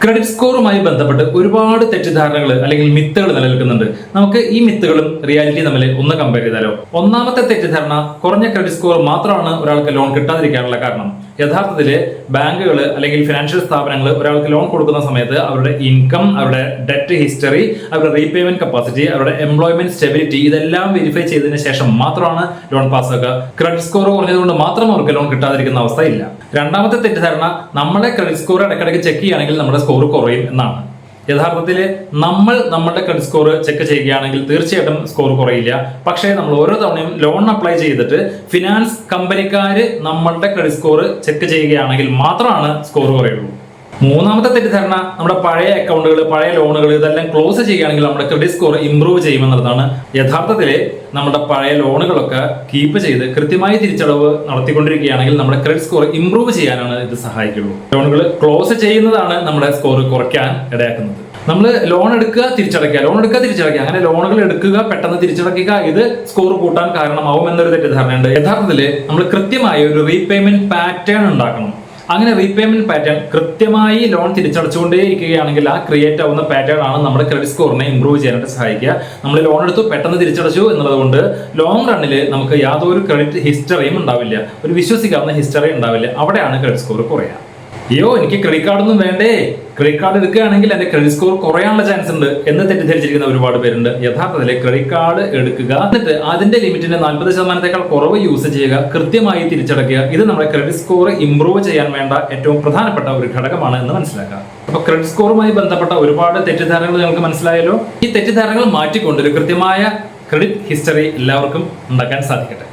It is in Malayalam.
ക്രെഡിറ്റ് സ്കോറുമായി ബന്ധപ്പെട്ട് ഒരുപാട് തെറ്റിദ്ധാരണകൾ അല്ലെങ്കിൽ മിത്തുകൾ നിലനിൽക്കുന്നുണ്ട്. നമുക്ക് ഈ മിത്തുകളും റിയാലിറ്റി തമ്മിൽ ഒന്ന് കമ്പയർ ചെയ്താലോ. ഒന്നാമത്തെ തെറ്റിദ്ധാരണ, കുറഞ്ഞ ക്രെഡിറ്റ് സ്കോർ മാത്രമാണ് ഒരാൾക്ക് ലോൺ കിട്ടാതിരിക്കാനുള്ള കാരണം. യഥാർത്ഥത്തില് ബാങ്കുകൾ അല്ലെങ്കിൽ ഫിനാൻഷ്യൽ സ്ഥാപനങ്ങൾ ഒരാൾക്ക് ലോൺ കൊടുക്കുന്ന സമയത്ത് അവരുടെ ഇൻകം, അവരുടെ ഡെറ്റ് ഹിസ്റ്ററി, അവരുടെ റീപേയ്മെന്റ് കപ്പാസിറ്റി, അവരുടെ എംപ്ലോയ്മെന്റ് സ്റ്റെബിലിറ്റി ഇതെല്ലാം വെരിഫൈ ചെയ്തതിനു ശേഷം മാത്രമാണ് ലോൺ പാസ്സാക്കുക. ക്രെഡിറ്റ് സ്കോർ കുറഞ്ഞതുകൊണ്ട് മാത്രം അവർക്ക് ലോൺ കിട്ടാതിരിക്കുന്ന അവസ്ഥ ഇല്ല. രണ്ടാമത്തെ തെറ്റിദ്ധാരണ, നമ്മളെ ക്രെഡിറ്റ് സ്കോർ ഇടയ്ക്കിടയ്ക്ക് ചെക്ക് ചെയ്യുകയാണെങ്കിൽ നമ്മുടെ സ്കോർ കുറയും എന്നാണ്. യഥാർത്ഥത്തിൽ നമ്മളുടെ ക്രെഡിറ്റ് സ്കോർ ചെക്ക് ചെയ്യുകയാണെങ്കിൽ തീർച്ചയായിട്ടും സ്കോർ കുറയില്ല. പക്ഷേ നമ്മൾ ഓരോ തവണയും ലോൺ അപ്ലൈ ചെയ്തിട്ട് ഫിനാൻസ് കമ്പനിക്കാർ നമ്മളുടെ ക്രെഡിറ്റ് സ്കോർ ചെക്ക് ചെയ്യുകയാണെങ്കിൽ മാത്രമാണ് സ്കോർ കുറയുള്ളൂ. മൂന്നാമത്തെ തെറ്റിദ്ധാരണ, നമ്മുടെ പഴയ അക്കൗണ്ടുകൾ, പഴയ ലോണുകൾ ഇതെല്ലാം ക്ലോസ് ചെയ്യുകയാണെങ്കിൽ നമ്മുടെ ക്രെഡിറ്റ് സ്കോർ ഇംപ്രൂവ് ചെയ്യുമെന്നുള്ളതാണ്. യഥാർത്ഥത്തിൽ നമ്മുടെ പഴയ ലോണുകളൊക്കെ കീപ്പ് ചെയ്ത് കൃത്യമായി തിരിച്ചടവ് നടത്തിക്കൊണ്ടിരിക്കുകയാണെങ്കിൽ നമ്മുടെ ക്രെഡിറ്റ് സ്കോർ ഇംപ്രൂവ് ചെയ്യാനാണ് ഇത് സഹായിക്കുള്ളൂ. ലോണുകൾ ക്ലോസ് ചെയ്യുന്നതാണ് നമ്മുടെ സ്കോർ കുറയ്ക്കാൻ ഇടയാക്കുന്നത്. നമ്മൾ ലോൺ എടുക്കുക, തിരിച്ചടയ്ക്കുക, അങ്ങനെ ലോണുകൾ എടുക്കുക, പെട്ടെന്ന് തിരിച്ചടയ്ക്കുക, ഇത് സ്കോർ കൂട്ടാൻ കാരണമാവും എന്നൊരു തെറ്റിദ്ധാരണയുണ്ട്. യഥാർത്ഥത്തിൽ നമ്മൾ കൃത്യമായ ഒരു റീപേയ്മെന്റ് പാറ്റേൺ ഉണ്ടാക്കണം. അങ്ങനെ റീപേയ്മെന്റ് പാറ്റേൺ കൃത്യമായി ലോൺ തിരിച്ചടച്ചുകൊണ്ടേയിരിക്കുകയാണെങ്കിൽ ആ ക്രിയേറ്റ് ആവുന്ന പാറ്റേൺ ആണ് നമ്മുടെ ക്രെഡിറ്റ് സ്കോറിനെ ഇംപ്രൂവ് ചെയ്യാനായിട്ട് സഹായിക്കുക. നമ്മൾ ലോൺ എടുത്തു, പെട്ടെന്ന് തിരിച്ചടച്ചു എന്നുള്ളത് കൊണ്ട് ലോങ് റണ്ണിൽ നമുക്ക് യാതൊരു ക്രെഡിറ്റ് ഹിസ്റ്ററിയും ഉണ്ടാവില്ല, ഒരു വിശ്വസിക്കാവുന്ന ഹിസ്റ്ററി ഉണ്ടാവില്ല. അവിടെയാണ് ക്രെഡിറ്റ് സ്കോർ കുറയുക. അയ്യോ, എനിക്ക് ക്രെഡിറ്റ് കാർഡൊന്നും വേണ്ടേ, ക്രെഡിറ്റ് കാർഡ് എടുക്കുകയാണെങ്കിൽ എന്റെ ക്രെഡിറ്റ് സ്കോർ കുറയാനുള്ള ചാൻസ് ഉണ്ട് എന്ന് തെറ്റിദ്ധരിച്ചിരിക്കുന്ന ഒരുപാട് പേരുണ്ട്. യഥാർത്ഥത്തിൽ ക്രെഡിറ്റ് കാർഡ് എടുക്കുക, എന്നിട്ട് അതിന്റെ ലിമിറ്റിന്റെ 40% കുറവ് യൂസ് ചെയ്യുക, കൃത്യമായി തിരിച്ചടയ്ക്കുക. ഇത് നമ്മുടെ ക്രെഡിറ്റ് സ്കോർ ഇംപ്രൂവ് ചെയ്യാൻ വേണ്ട ഏറ്റവും പ്രധാനപ്പെട്ട ഒരു ഘടകമാണ് എന്ന് മനസ്സിലാക്കുക. അപ്പൊ ക്രെഡിറ്റ് സ്കോറുമായി ബന്ധപ്പെട്ട ഒരുപാട് തെറ്റിദ്ധാരണകൾ നിങ്ങൾക്ക് മനസ്സിലായല്ലോ. ഈ തെറ്റിദ്ധാരണകൾ മാറ്റിക്കൊണ്ട് ഒരു കൃത്യമായ ക്രെഡിറ്റ് ഹിസ്റ്ററി എല്ലാവർക്കും ഉണ്ടാക്കാൻ സാധിക്കട്ടെ.